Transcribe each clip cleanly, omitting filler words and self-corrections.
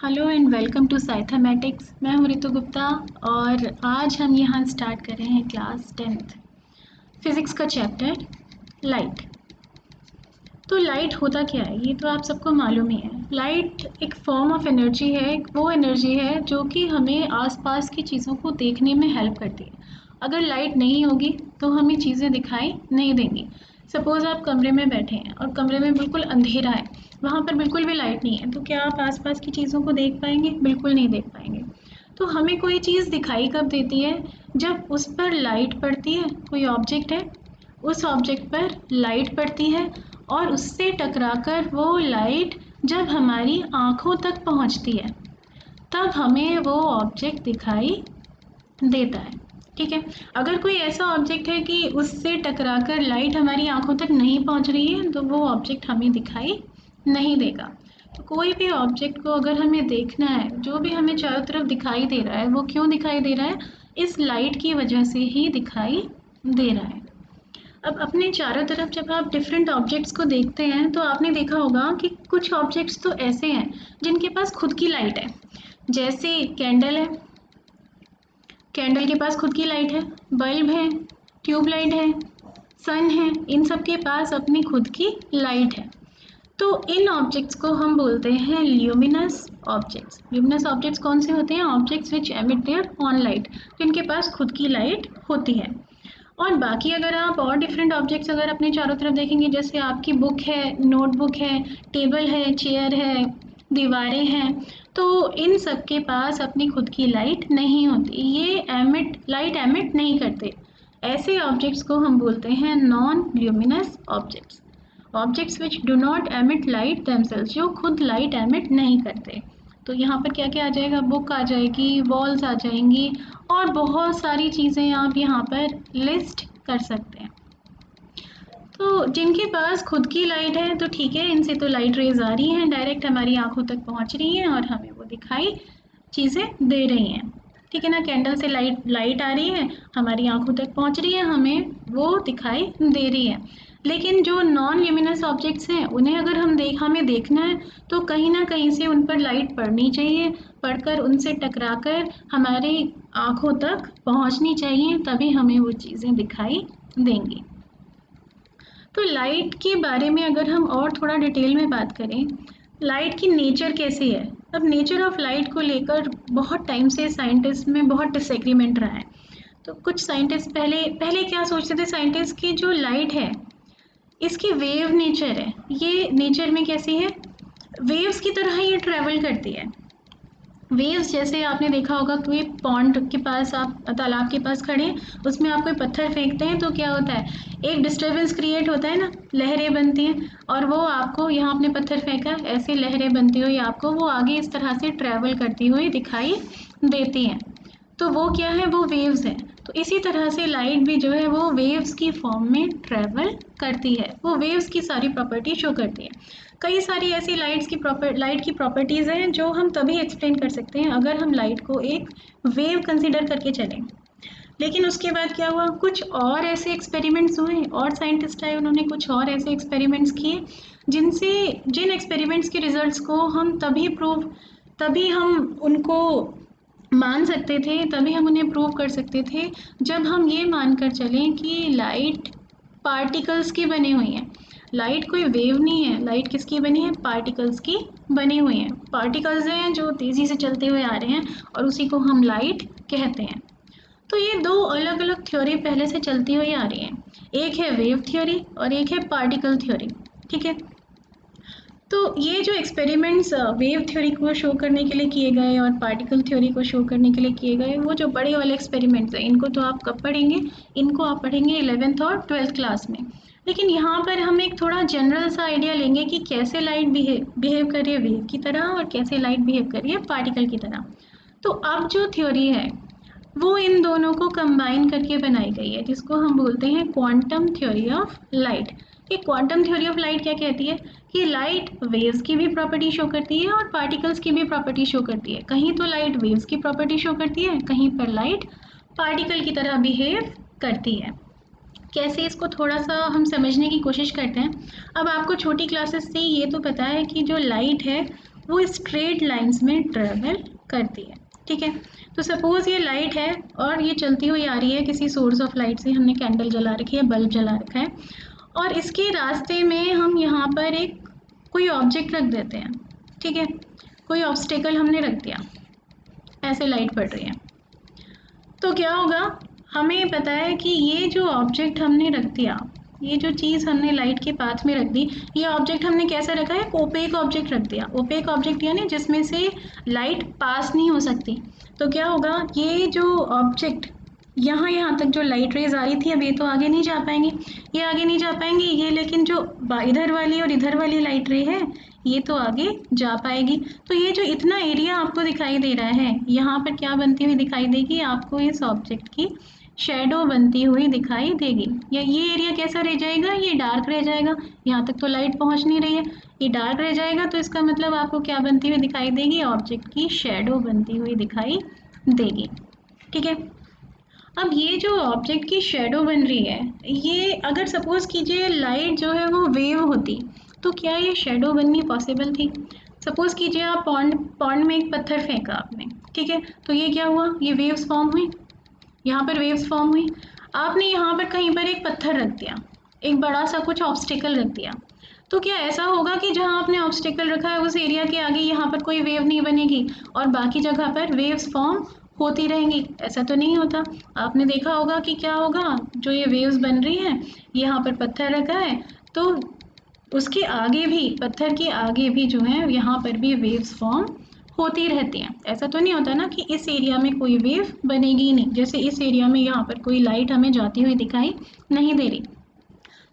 Hello and welcome to साइथमेटिक्स। मैं हूँ रितु गुप्ता और आज हम यहाँ स्टार्ट कर रहे हैं क्लास 10th फिज़िक्स का चैप्टर लाइट। तो लाइट होता क्या है ये तो आप सबको मालूम ही है। लाइट एक फॉर्म ऑफ एनर्जी है, एक वो एनर्जी है जो कि हमें आसपास की चीज़ों को देखने में हेल्प करती है। अगर लाइट नहीं होगी तो हमें चीज़ें दिखाई नहीं देंगी। सपोज़ आप कमरे में बैठे हैं और कमरे में बिल्कुल अंधेरा है, वहाँ पर बिल्कुल भी लाइट नहीं है, तो क्या आप आसपास की चीज़ों को देख पाएंगे? बिल्कुल नहीं देख पाएंगे। तो हमें कोई चीज़ दिखाई कब देती है? जब उस पर लाइट पड़ती है। कोई ऑब्जेक्ट है, उस ऑब्जेक्ट पर लाइट पड़ती है और उससे टकराकर वो लाइट जब हमारी आँखों तक पहुँचती है तब हमें वो ऑब्जेक्ट दिखाई देता है। ठीक है। अगर कोई ऐसा ऑब्जेक्ट है कि उससे टकराकर लाइट हमारी आंखों तक नहीं पहुंच रही है तो वो ऑब्जेक्ट हमें दिखाई नहीं देगा। तो कोई भी ऑब्जेक्ट को अगर हमें देखना है, जो भी हमें चारों तरफ दिखाई दे रहा है, वो क्यों दिखाई दे रहा है? इस लाइट की वजह से ही दिखाई दे रहा है। अब अपने चारों तरफ जब आप डिफरेंट ऑब्जेक्ट्स को देखते हैं तो आपने देखा होगा कि कुछ ऑब्जेक्ट्स तो ऐसे हैं जिनके पास खुद की लाइट है। जैसे कैंडल है, कैंडल के पास खुद की लाइट है, बल्ब है, ट्यूबलाइट है, सन है, इन सब के पास अपनी खुद की लाइट है। तो इन ऑब्जेक्ट्स को हम बोलते हैं ल्यूमिनस ऑब्जेक्ट्स। ल्यूमिनस ऑब्जेक्ट्स कौन से होते हैं? Objects which emit their own light, जिनके पास खुद की लाइट होती है। और बाकी अगर आप और डिफरेंट ऑब्जेक्ट्स अगर अपने चारों तरफ देखेंगे, जैसे आपकी बुक है, नोटबुक है, टेबल है, चेयर है, दीवारें हैं, तो इन सब के पास अपनी खुद की लाइट नहीं होती, ये लाइट एमिट नहीं करते। ऐसे ऑब्जेक्ट्स को हम बोलते हैं non luminous objects. Objects which do not emit light themselves, जो खुद लाइट एमिट नहीं करते। तो यहाँ पर क्या क्या आ जाएगा? बुक आ जाएगी, वॉल्स आ जाएंगी और बहुत सारी चीज़ें आप यहाँ पर लिस्ट कर सकते हैं। तो जिनके पास खुद की लाइट है तो ठीक है, इनसे तो लाइट रेज आ रही हैं, डायरेक्ट हमारी आंखों तक पहुँच रही हैं और हमें वो दिखाई चीज़ें दे रही हैं। ठीक है ना, कैंडल से लाइट आ रही है, हमारी आंखों तक पहुँच रही है, हमें वो दिखाई दे रही है। लेकिन जो नॉन ल्यूमिनस ऑब्जेक्ट्स हैं उन्हें अगर हमें देखना है तो कहीं ना कहीं से उन पर लाइट पड़नी चाहिए, पड़कर उनसे टकराकर हमारी आंखों तक पहुंचनी चाहिए, तभी हमें वो चीज़ें दिखाई देंगी। तो लाइट के बारे में अगर हम और थोड़ा डिटेल में बात करें, लाइट की नेचर कैसी है? अब नेचर ऑफ लाइट को लेकर बहुत टाइम से साइंटिस्ट में बहुत डिसएग्रीमेंट रहा है। तो कुछ साइंटिस्ट पहले पहले क्या सोचते थे साइंटिस्ट की, जो लाइट है इसकी वेव नेचर है, ये नेचर में कैसी है? वेव्स की तरह ये ट्रेवल करती है। वेव्स जैसे आपने देखा होगा, कोई पॉन्ड के पास, आप तालाब के पास खड़े हैं, उसमें आप कोई पत्थर फेंकते हैं तो क्या होता है? एक डिस्टर्बेंस क्रिएट होता है ना, लहरें बनती हैं, और वो आपको, यहाँ आपने पत्थर फेंका, ऐसे लहरें बनती हुई आपको वो आगे इस तरह से ट्रैवल करती हुई दिखाई देती हैं। तो वो क्या है? वो वेव्स हैं। तो इसी तरह से लाइट भी जो है वो वेव्स की फॉर्म में ट्रैवल करती है, वो वेव्स की सारी प्रॉपर्टी शो करती है। कई सारी ऐसी लाइट की प्रॉपर्टीज़ हैं जो हम तभी एक्सप्लेन कर सकते हैं अगर हम लाइट को एक वेव कंसिडर करके चलें। लेकिन उसके बाद क्या हुआ? कुछ और ऐसे एक्सपेरिमेंट्स हुए, और साइंटिस्ट आए, उन्होंने कुछ और ऐसे एक्सपेरिमेंट्स किए जिन एक्सपेरिमेंट्स के रिजल्ट्स को हम तभी हम उनको मान सकते थे, तभी हम उन्हें प्रूव कर सकते थे जब हम ये मानकर चलें कि लाइट पार्टिकल्स की बनी हुई है। लाइट कोई वेव नहीं है, लाइट किसकी बनी है? पार्टिकल्स की बनी हुई है। पार्टिकल्स हैं जो तेज़ी से चलते हुए आ रहे हैं और उसी को हम लाइट कहते हैं। तो ये दो अलग अलग थ्योरी पहले से चलती हुई आ रही हैं, एक है वेव थ्योरी और एक है पार्टिकल थ्योरी। ठीक है। तो ये जो एक्सपेरिमेंट्स वेव थ्योरी को शो करने के लिए किए गए और पार्टिकल थ्योरी को शो करने के लिए किए गए, वो जो बड़े वाले एक्सपेरिमेंट्स हैं, इनको तो आप कब पढ़ेंगे? इनको आप पढ़ेंगे 11th और 12th क्लास में। लेकिन यहाँ पर हम एक थोड़ा जनरल सा आइडिया लेंगे कि कैसे लाइट बिहेव कर रही है वेव की तरह और कैसे लाइट बिहेव कर रही है पार्टिकल की तरह। तो अब जो थ्योरी है वो इन दोनों को कंबाइन करके बनाई गई है, जिसको हम बोलते हैं क्वांटम थ्योरी ऑफ लाइट। ये क्वांटम थ्योरी ऑफ लाइट क्या कहती है कि लाइट वेव्स की भी प्रॉपर्टी शो करती है और पार्टिकल्स की भी प्रॉपर्टी शो करती है। कहीं तो लाइट वेव्स की प्रॉपर्टी शो करती है, कहीं पर लाइट पार्टिकल की तरह बिहेव करती है। कैसे, इसको थोड़ा सा हम समझने की कोशिश करते हैं। अब आपको छोटी क्लासेस से ये तो पता है कि जो लाइट है वो स्ट्रेट लाइंस में ट्रेवल करती है। ठीक है, तो सपोज ये लाइट है और ये चलती हुई आ रही है किसी सोर्स ऑफ लाइट से, हमने कैंडल जला रखी है, बल्ब जला रखा है, और इसके रास्ते में हम यहाँ पर एक कोई ऑब्जेक्ट रख देते हैं। ठीक है, कोई ऑब्स्टेकल हमने रख दिया, ऐसे लाइट पड़ रही है, तो क्या होगा, हमें पता है कि ये जो ऑब्जेक्ट हमने रख दिया, ये जो चीज़ हमने लाइट के पाथ में रख दी, ये ऑब्जेक्ट हमने कैसा रखा है, ओपेक ऑब्जेक्ट रख दिया। ओपेक ऑब्जेक्ट यानी जिसमें से लाइट पास नहीं हो सकती। तो क्या होगा, ये जो ऑब्जेक्ट यहाँ तक जो लाइट रेज आ रही थी, अब ये तो आगे नहीं जा पाएंगी, ये आगे नहीं जा पाएंगी, ये लेकिन जो इधर वाली और इधर वाली लाइट रे है ये तो आगे जा पाएगी। तो ये जो इतना एरिया आपको दिखाई दे रहा है, यहाँ पर क्या बनती हुई दिखाई देगी, आपको इस ऑब्जेक्ट की शेडो बनती हुई दिखाई देगी। या ये एरिया कैसा रह जाएगा, ये डार्क रह जाएगा, यहाँ तक तो लाइट पहुँच नहीं रही है, ये डार्क रह जाएगा, तो इसका मतलब आपको क्या बनती हुई दिखाई देगी, ऑब्जेक्ट की शेडो बनती हुई दिखाई देगी। ठीक है, अब ये जो ऑब्जेक्ट की शेडो बन रही है, ये अगर सपोज कीजिए लाइट जो है वो वेव होती, तो क्या ये शेडो बननी पॉसिबल थी? सपोज कीजिए आप पॉन्ड में एक पत्थर फेंका आपने, ठीक है, तो ये क्या हुआ, ये वेव्स फॉर्म हुई, यहाँ पर वेव्स फॉर्म हुई। आपने यहाँ पर कहीं पर एक पत्थर रख दिया, एक बड़ा सा कुछ ऑब्स्टेकल रख दिया, तो क्या ऐसा होगा कि जहाँ आपने ऑब्स्टेकल रखा है उस एरिया के आगे यहाँ पर कोई वेव नहीं बनेगी और बाकी जगह पर वेव्स फॉर्म होती रहेंगी? ऐसा तो नहीं होता। आपने देखा होगा कि क्या होगा, जो ये वेव्स बन रही हैं, यहाँ पर पत्थर रखा है, तो उसके आगे भी, पत्थर के आगे भी जो है यहाँ पर भी वेव्स फॉर्म होती रहती हैं। ऐसा तो नहीं होता ना कि इस एरिया में कोई वेव बनेगी ही नहीं, जैसे इस एरिया में यहाँ पर कोई लाइट हमें जाती हुई दिखाई नहीं दे रही।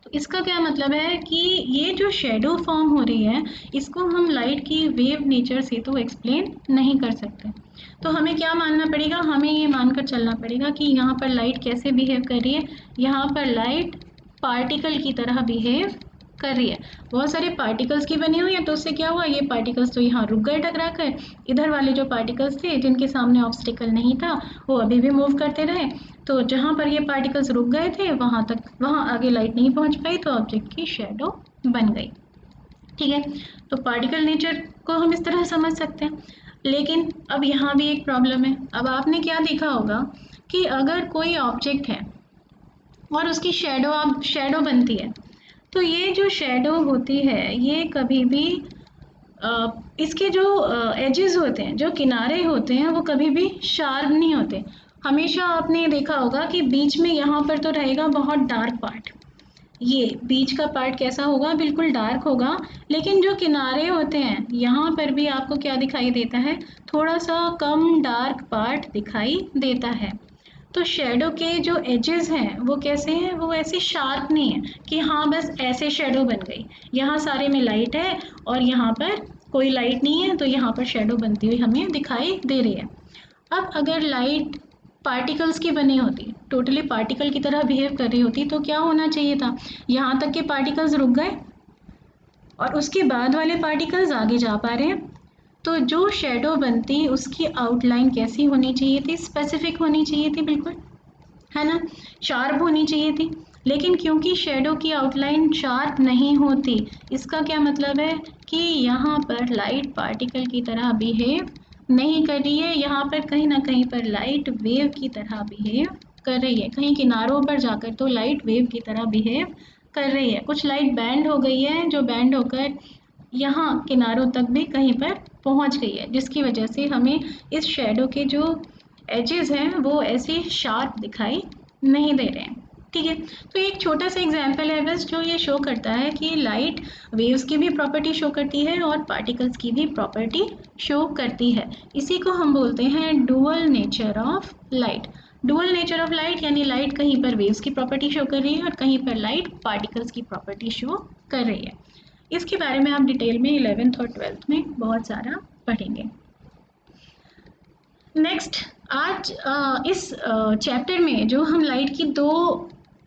तो इसका क्या मतलब है कि ये जो शेडो फॉर्म हो रही है, इसको हम लाइट की वेव नेचर से तो एक्सप्लेन नहीं कर सकते। तो हमें क्या मानना पड़ेगा, हमें ये मानकर चलना पड़ेगा कि यहाँ पर लाइट कैसे बिहेव कर रही है, यहाँ पर लाइट पार्टिकल की तरह बिहेव कर रही है। बहुत सारे पार्टिकल्स की बनी हुई है, तो उससे क्या हुआ, ये पार्टिकल्स तो यहाँ रुक गए टकरा कर, इधर वाले जो पार्टिकल्स थे जिनके सामने ऑब्स्टिकल नहीं था वो अभी भी मूव करते रहे, तो जहाँ पर ये पार्टिकल्स रुक गए थे वहाँ आगे लाइट नहीं पहुँच पाई, तो ऑब्जेक्ट की शेडो बन गई। ठीक है, तो पार्टिकल नेचर को हम इस तरह समझ सकते हैं। लेकिन अब यहाँ भी एक प्रॉब्लम है। अब आपने क्या देखा होगा कि अगर कोई ऑब्जेक्ट है और उसकी शेडो बनती है, तो ये जो शेडो होती है ये कभी भी इसके जो एजेस होते हैं, जो किनारे होते हैं, वो कभी भी शार्प नहीं होते। हमेशा आपने देखा होगा कि बीच में यहाँ पर तो रहेगा बहुत डार्क पार्ट, ये बीच का पार्ट कैसा होगा, बिल्कुल डार्क होगा, लेकिन जो किनारे होते हैं यहाँ पर भी आपको क्या दिखाई देता है, थोड़ा सा कम डार्क पार्ट दिखाई देता है। तो शेडो के जो एजेस हैं वो कैसे हैं, वो ऐसे शार्प नहीं है कि हाँ बस ऐसे शेडो बन गई, यहाँ सारे में लाइट है और यहाँ पर कोई लाइट नहीं है, तो यहाँ पर शेडो बनती हुई हमें दिखाई दे रही है। अब अगर लाइट पार्टिकल्स की बनी होती, टोटली पार्टिकल की तरह बिहेव कर रही होती, तो क्या होना चाहिए था, यहाँ तक के पार्टिकल्स रुक गए और उसके बाद वाले पार्टिकल्स आगे जा पा रहे हैं। तो जो शेडो बनती उसकी आउटलाइन कैसी होनी चाहिए थी, स्पेसिफिक होनी चाहिए थी, बिल्कुल, है ना, शार्प होनी चाहिए थी। लेकिन क्योंकि शेडो की आउटलाइन शार्प नहीं होती, इसका क्या मतलब है कि यहाँ पर लाइट पार्टिकल की तरह बिहेव नहीं कर रही है, यहाँ पर कहीं ना कहीं पर लाइट वेव की तरह बिहेव कर रही है, कहीं किनारों पर जाकर तो लाइट वेव की तरह बिहेव कर रही है। कुछ लाइट बैंड हो गई है, जो बैंड होकर यहाँ किनारों तक भी कहीं पर पहुँच गई है, जिसकी वजह से हमें इस शेडो के जो एजेस हैं वो ऐसे शार्प दिखाई नहीं दे रहे हैं। ठीक है, तो एक छोटा सा एग्जांपल है बस, जो ये शो करता है कि लाइट वेव्स की भी प्रॉपर्टी शो करती है और पार्टिकल्स की भी प्रॉपर्टी शो करती है। इसी को हम बोलते हैं dual nature of light. Dual nature of light यानी लाइट कहीं पर वेव्स की प्रॉपर्टी शो कर रही है और कहीं पर लाइट पार्टिकल्स की प्रॉपर्टी शो कर रही है। इसके बारे में आप डिटेल में 11th और 12th में बहुत सारा पढ़ेंगे। नेक्स्ट, आज इस चैप्टर में जो हम लाइट की दो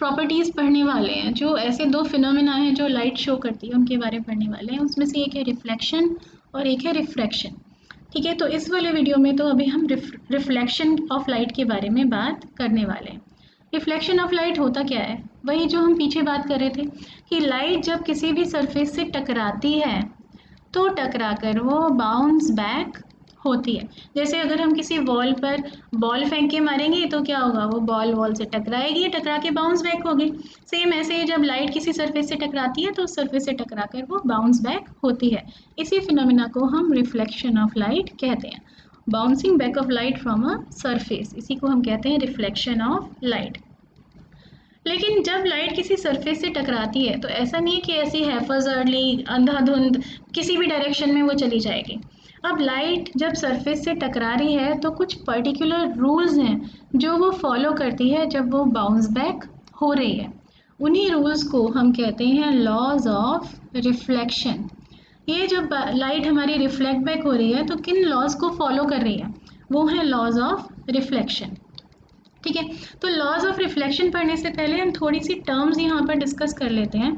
प्रॉपर्टीज़ पढ़ने वाले हैं, जो ऐसे दो फिनोमेना हैं जो लाइट शो करती है, उनके बारे में पढ़ने वाले हैं। उसमें से एक है रिफ्लेक्शन और एक है रिफ्रैक्शन। ठीक है, तो इस वाले वीडियो में तो अभी हम रिफ्लेक्शन ऑफ लाइट के बारे में बात करने वाले हैं। रिफ्लेक्शन ऑफ लाइट होता क्या है, वही जो हम पीछे बात कर रहे थे कि लाइट जब किसी भी सरफेस से टकराती है तो टकराकर वो बाउंस बैक होती है। जैसे अगर हम किसी वॉल पर बॉल फेंक के मारेंगे तो क्या होगा, वो बॉल वॉल से टकराएगी, टकरा के बाउंस बैक होगी। सेम ऐसे ही जब लाइट किसी सरफेस से टकराती है तो उस सरफेस से टकराकर वो बाउंस बैक होती है। इसी फिनोमिना को हम रिफ्लेक्शन ऑफ लाइट कहते हैं। Bouncing back of light from a surface, इसी को हम कहते हैं रिफ्लेक्शन ऑफ लाइट। लेकिन जब लाइट किसी सरफेस से टकराती है तो ऐसा नहीं है कि ऐसी हैफजर्डली अंधाधुंध किसी भी डायरेक्शन में वो चली जाएगी। अब लाइट जब सरफेस से टकरा रही है तो कुछ पर्टिकुलर रूल्स हैं जो वो फॉलो करती है जब वो बाउंस बैक हो रही है। उन्हीं रूल्स को हम कहते हैं लॉज ऑफ रिफ्लेक्शन। ये जब लाइट हमारी रिफ्लेक्ट बैक हो रही है तो किन लॉज को फॉलो कर रही है, वो है लॉज ऑफ रिफ्लेक्शन। ठीक है, तो लॉज ऑफ रिफ्लेक्शन पढ़ने से पहले हम थोड़ी सी टर्म्स यहाँ पर डिस्कस कर लेते हैं।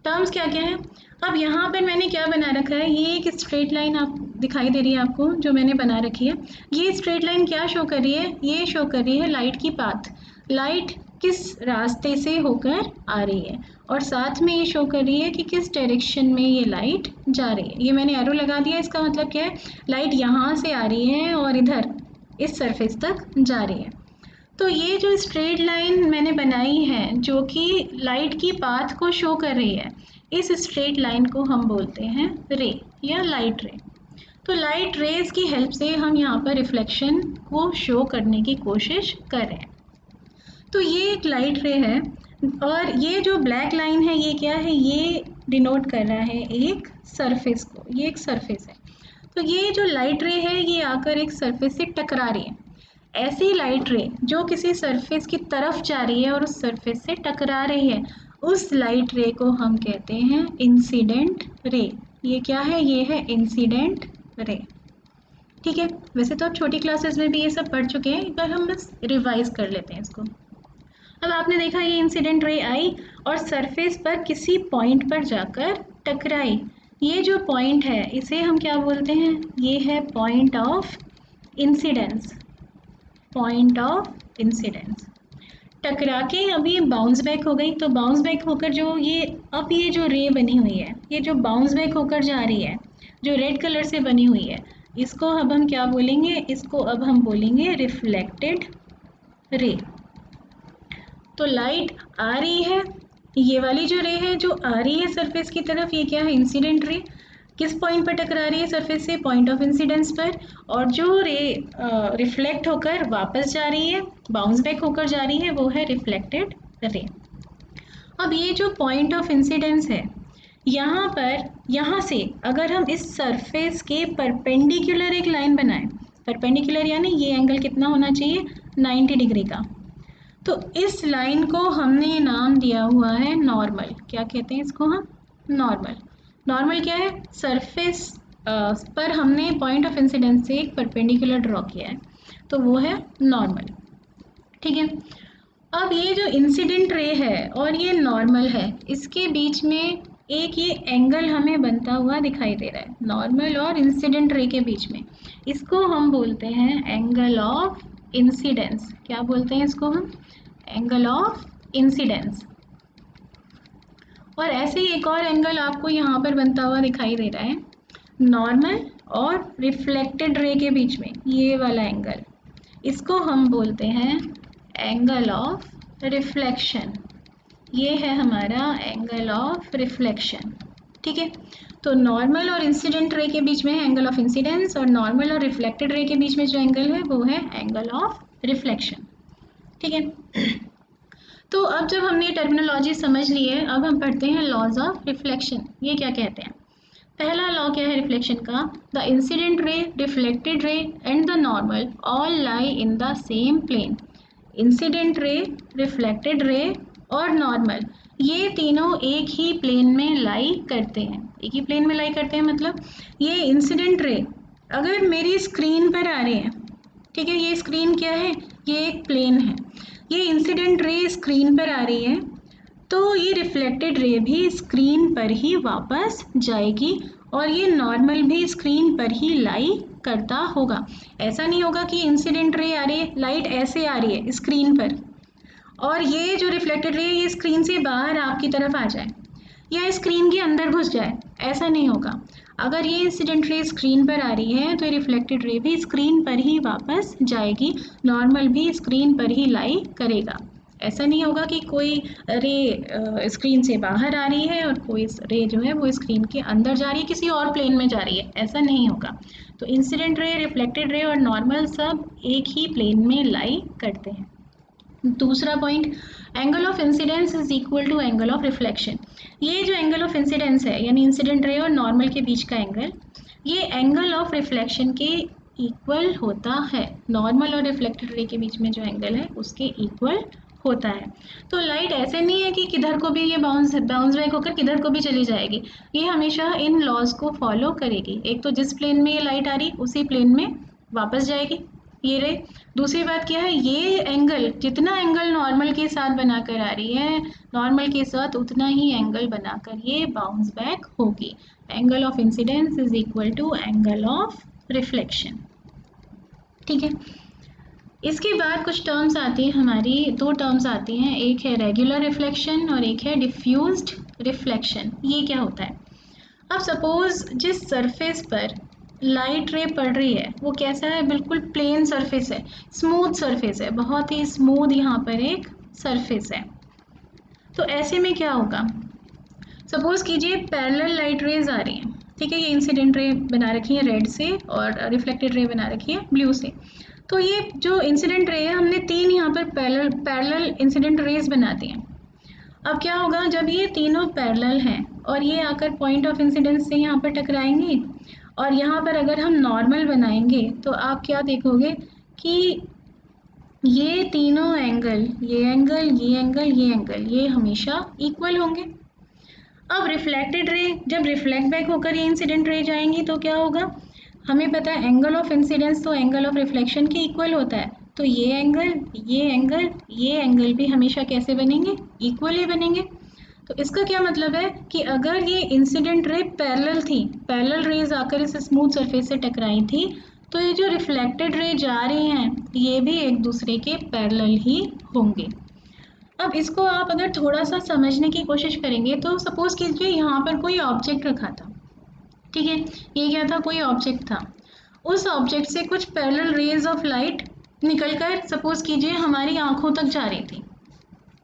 टर्म्स क्या क्या है। अब यहाँ पर मैंने क्या बना रखा है, ये एक स्ट्रेट लाइन आप दिखाई दे रही है आपको जो मैंने बना रखी है। ये स्ट्रेट लाइन क्या शो कर रही है, ये शो कर रही है लाइट की पाथ, लाइट किस रास्ते से होकर आ रही है, और साथ में ये शो कर रही है कि किस डायरेक्शन में ये लाइट जा रही है। ये मैंने एरो लगा दिया, इसका मतलब क्या है, लाइट यहाँ से आ रही है और इधर इस सरफेस तक जा रही है। तो ये जो स्ट्रेट लाइन मैंने बनाई है जो कि लाइट की पाथ को शो कर रही है, इस स्ट्रेट लाइन को हम बोलते हैं रे या लाइट रे। तो लाइट रेज की हेल्प से हम यहाँ पर रिफ्लेक्शन को शो करने की कोशिश कर रहे हैं। तो ये एक लाइट रे है, और ये जो ब्लैक लाइन है ये क्या है, ये डिनोट कर रहा है एक सरफेस को, ये एक सरफेस है। तो ये जो लाइट रे है ये आकर एक सरफेस से टकरा रही है। ऐसी लाइट रे जो किसी सरफेस की तरफ जा रही है और उस सरफेस से टकरा रही है, उस लाइट रे को हम कहते हैं इंसिडेंट रे। ये क्या है, ये है इंसिडेंट रे। ठीक है, वैसे तो आप छोटी क्लासेस में भी ये सब पढ़ चुके हैं, एक बार हम बस रिवाइज कर लेते हैं इसको। अब आपने देखा ये इंसिडेंट रे आई और सरफेस पर किसी पॉइंट पर जाकर टकराई। ये जो पॉइंट है इसे हम क्या बोलते हैं, ये है point of incidence. Point of incidence टकरा के अभी बाउंस बैक हो गई, तो बाउंस बैक होकर जो ये अब ये जो रे बनी हुई है, ये जो बाउंस बैक होकर जा रही है जो रेड कलर से बनी हुई है, इसको अब हम क्या बोलेंगे, इसको अब हम बोलेंगे रिफ्लेक्टेड रे। तो लाइट आ रही है, ये वाली जो रे है जो आ रही है सरफेस की तरफ, ये क्या है, इंसिडेंट रे। किस पॉइंट पर टकरा रही है सरफेस से, पॉइंट ऑफ इंसिडेंस पर। और जो रे रिफ्लेक्ट होकर वापस जा रही है, बाउंस बैक होकर जा रही है, वो है रिफ्लेक्टेड रे। अब ये जो पॉइंट ऑफ इंसिडेंस है, यहाँ पर, यहाँ से अगर हम इस सरफेस के परपेंडिकुलर एक लाइन बनाएं, परपेंडिकुलर यानी ये एंगल कितना होना चाहिए, 90 डिग्री का। तो इस लाइन को हमने नाम दिया हुआ है नॉर्मल। क्या कहते हैं इसको हम, नॉर्मल। नॉर्मल क्या है, सरफेस पर हमने पॉइंट ऑफ इंसिडेंस से एक परपेंडिकुलर ड्रॉ किया है, तो वो है नॉर्मल। ठीक है, अब ये जो इंसिडेंट रे है और ये नॉर्मल है, इसके बीच में एक ये एंगल हमें बनता हुआ दिखाई दे रहा है, नॉर्मल और इंसिडेंट रे के बीच में। इसको हम बोलते हैं एंगल ऑफ इंसिडेंस। क्या बोलते हैं इसको हम, एंगल ऑफ इंसिडेंस। और ऐसे ही एक और एंगल आपको यहाँ पर बनता हुआ दिखाई दे रहा है, नॉर्मल और रिफ्लेक्टेड रे के बीच में ये वाला एंगल, इसको हम बोलते हैं एंगल ऑफ रिफ्लेक्शन। ये है हमारा एंगल ऑफ रिफ्लेक्शन। ठीक है, तो नॉर्मल और इंसिडेंट रे के बीच में है एंगल ऑफ इंसिडेंस, और नॉर्मल और रिफ्लेक्टेड रे के बीच में जो एंगल है वो है एंगल ऑफ रिफ्लेक्शन। ठीक है, तो अब जब हमने टर्मिनोलॉजी समझ ली है, अब हम पढ़ते हैं लॉज ऑफ रिफ्लेक्शन। ये क्या कहते हैं। पहला लॉ क्या है रिफ्लेक्शन का, the incident ray, reflected ray and the normal all lie in the same plane. Incident ray, reflected ray और नॉर्मल, ये तीनों एक ही प्लेन में लाई करते हैं। एक ही प्लेन में लाई करते हैं मतलब ये इंसिडेंट रे अगर मेरी स्क्रीन पर आ रही है, ठीक है, ये स्क्रीन क्या है, ये एक प्लेन है, ये इंसिडेंट रे स्क्रीन पर आ रही है, तो ये रिफ्लेक्टेड रे भी स्क्रीन पर ही वापस जाएगी, और ये नॉर्मल भी स्क्रीन पर ही लाई करता होगा। ऐसा नहीं होगा कि इंसिडेंट रे आ रही है, लाइट ऐसे आ रही है स्क्रीन पर, और ये जो रिफ्लेक्टेड रे ये स्क्रीन से बाहर आपकी तरफ आ जाए। या स्क्रीन के अंदर घुस जाए, ऐसा नहीं होगा। अगर ये इंसिडेंट रे स्क्रीन पर आ रही है तो रिफ्लेक्टेड रे भी स्क्रीन पर ही वापस जाएगी, नॉर्मल भी स्क्रीन पर ही लाई करेगा। ऐसा नहीं होगा कि कोई रे स्क्रीन से बाहर आ रही है और कोई रे जो है वो स्क्रीन के अंदर जा रही है, किसी और प्लेन में जा रही है, ऐसा नहीं होगा। तो इंसिडेंट रे, रिफ्लेक्टेड रे और नॉर्मल सब एक ही प्लेन में लाई करते हैं। दूसरा point, angle of incidence is equal to angle of reflection. ये जो एंगल ऑफ इंसिडेंस है यानी इंसिडेंट रे और नॉर्मल के बीच का एंगल, ये एंगल ऑफ रिफ्लेक्शन के इक्वल होता है। नॉर्मल और रिफ्लेक्टेड रे के बीच में जो एंगल है उसके इक्वल होता है। तो लाइट ऐसे नहीं है कि किधर को भी ये बाउंस बैक होकर किधर को भी चली जाएगी, ये हमेशा इन लॉज को फॉलो करेगी। एक तो जिस प्लेन में ये लाइट आ रही उसी प्लेन में वापस जाएगी ये रे। दूसरी बात क्या है, ये एंगल जितना एंगल नॉर्मल के साथ बनाकर आ रही है, नॉर्मल के साथ उतना ही एंगल बनाकर ये बाउंस बैक होगी। Angle of incidence is equal to angle of reflection. ठीक है, इसके बाद कुछ टर्म्स आती हैं हमारी, दो टर्म्स आती हैं, एक है रेगुलर रिफ्लेक्शन और एक है डिफ्यूज्ड रिफ्लेक्शन। ये क्या होता है? अब सपोज जिस सरफेस पर लाइट रे पड़ रही है वो कैसा है, बिल्कुल प्लेन सरफेस है, स्मूथ सरफेस है, बहुत ही स्मूथ यहाँ पर एक सरफेस है। तो ऐसे में क्या होगा, सपोज कीजिए पैरेलल लाइट रेज आ रही हैं, ठीक है, ये इंसिडेंट रे बना रखी है रेड से और रिफ्लेक्टेड रे बना रखी है ब्लू से। तो ये जो इंसिडेंट रे है हमने तीन यहाँ पर पैरेलल इंसिडेंट रेज बना दी हैं। अब क्या होगा, जब ये तीनों पैरेलल हैं और ये आकर पॉइंट ऑफ इंसिडेंस से यहाँ पर टकराएंगे और यहाँ पर अगर हम नॉर्मल बनाएंगे तो आप क्या देखोगे कि ये तीनों एंगल, ये एंगल, ये एंगल, ये एंगल, ये हमेशा इक्वल होंगे। अब रिफ्लेक्टेड रे जब रिफ्लेक्ट बैक होकर ये इंसिडेंट रे जाएंगी तो क्या होगा, हमें पता है एंगल ऑफ इंसिडेंस तो एंगल ऑफ रिफ्लेक्शन के इक्वल होता है। तो ये एंगल, ये एंगल, ये एंगल भी हमेशा कैसे बनेंगे, इक्वल ही बनेंगे। तो इसका क्या मतलब है कि अगर ये इंसिडेंट रे पैरेलल थी, पैरेलल रेज आकर इस स्मूथ सरफेस से टकराई थी, तो ये जो रिफ्लेक्टेड रे जा रही हैं ये भी एक दूसरे के पैरेलल ही होंगे। अब इसको आप अगर थोड़ा सा समझने की कोशिश करेंगे तो सपोज कीजिए यहाँ पर कोई ऑब्जेक्ट रखा था, ठीक है, ये क्या था, कोई ऑब्जेक्ट था, उस ऑब्जेक्ट से कुछ पैरेलल रेज ऑफ लाइट निकलकर सपोज कीजिए हमारी आंखों तक जा रही थी,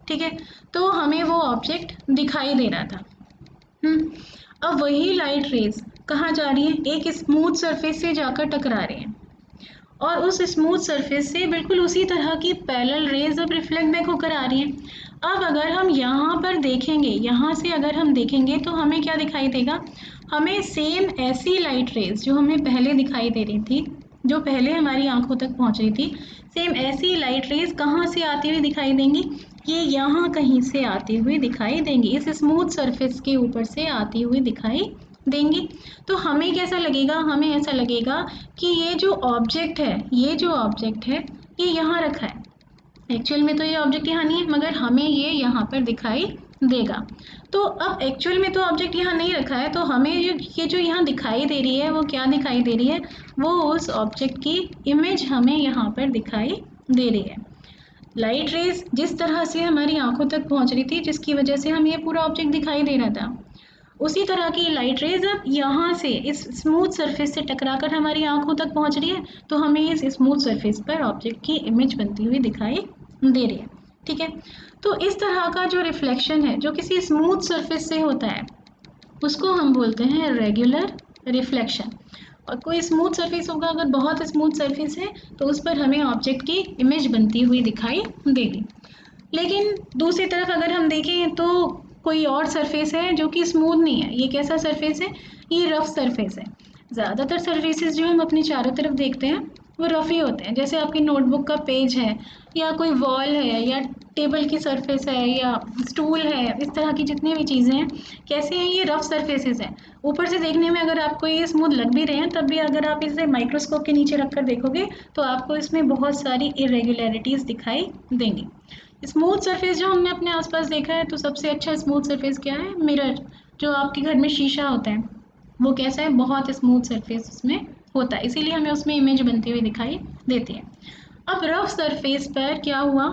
ठीक है, तो हमें वो ऑब्जेक्ट दिखाई दे रहा था। अब वही लाइट रेज कहाँ जा रही है, एक स्मूथ सरफेस से जाकर टकरा रही है और उस स्मूथ सरफेस से बिल्कुल उसी तरह की पैरेलल रेज अब रिफ्लेक्ट बैक होकर आ रही हैं। अब अगर हम यहाँ पर देखेंगे, यहाँ से अगर हम देखेंगे तो हमें क्या दिखाई देगा, हमें सेम ऐसी लाइट रेज जो हमें पहले दिखाई दे रही थी, जो पहले हमारी आंखों तक पहुँच रही थी, सेम ऐसी लाइट रेज कहाँ से आती हुई दिखाई देंगी, ये यहाँ कहीं से आती हुई दिखाई देंगी, इस स्मूथ सरफेस के ऊपर से आती हुई दिखाई देंगी। तो हमें कैसा लगेगा, हमें ऐसा लगेगा कि ये जो ऑब्जेक्ट है, ये जो ऑब्जेक्ट है ये यहाँ रखा है, एक्चुअल में तो ये ऑब्जेक्ट यहाँ नहीं है मगर हमें ये यहाँ पर दिखाई देगा। तो अब एक्चुअल में तो ऑब्जेक्ट यहाँ नहीं रखा है, तो हमें ये जो यहाँ दिखाई दे रही है वो क्या दिखाई दे रही है, वो उस ऑब्जेक्ट की इमेज हमें यहाँ पर दिखाई दे रही है। लाइट रेज जिस तरह से हमारी आंखों तक पहुँच रही थी जिसकी वजह से हमें ये पूरा ऑब्जेक्ट दिखाई दे रहा था, उसी तरह की लाइट रेज अब यहाँ से इस स्मूथ सरफेस से टकराकर हमारी आंखों तक पहुँच रही है, तो हमें इस स्मूथ सरफेस पर ऑब्जेक्ट की इमेज बनती हुई दिखाई दे रही है। ठीक है, तो इस तरह का जो रिफ्लेक्शन है जो किसी स्मूथ सरफेस से होता है उसको हम बोलते हैं रेगुलर रिफ्लेक्शन। और कोई स्मूथ सरफेस होगा, अगर बहुत स्मूथ सरफेस है तो उस पर हमें ऑब्जेक्ट की इमेज बनती हुई दिखाई देगी। लेकिन दूसरी तरफ अगर हम देखें तो कोई और सरफेस है जो कि स्मूथ नहीं है। ये कैसा सरफेस है, ये रफ सरफेस है। ज़्यादातर सरफेसेस जो हम अपने चारों तरफ देखते हैं वो रफ ही होते हैं, जैसे आपकी नोटबुक का पेज है या कोई वॉल है या टेबल की सरफेस है या स्टूल है, इस तरह की जितनी भी चीज़ें हैं कैसे हैं, ये रफ सरफेसेस हैं। ऊपर से देखने में अगर आपको ये स्मूथ लग भी रहे हैं तब भी अगर आप इसे माइक्रोस्कोप के नीचे रख कर देखोगे तो आपको इसमें बहुत सारी इरेगुलरिटीज़ दिखाई देंगी। स्मूथ सरफेस जो हमने अपने आसपास देखा है तो सबसे अच्छा स्मूथ सरफेस क्या है, मिरर। जो आपके घर में शीशा होता है वो कैसा है, बहुत स्मूथ सरफेस उसमें होता है, इसीलिए हमें उसमें इमेज बनती हुई दिखाई देती है। अब रफ सरफेस पर क्या हुआ,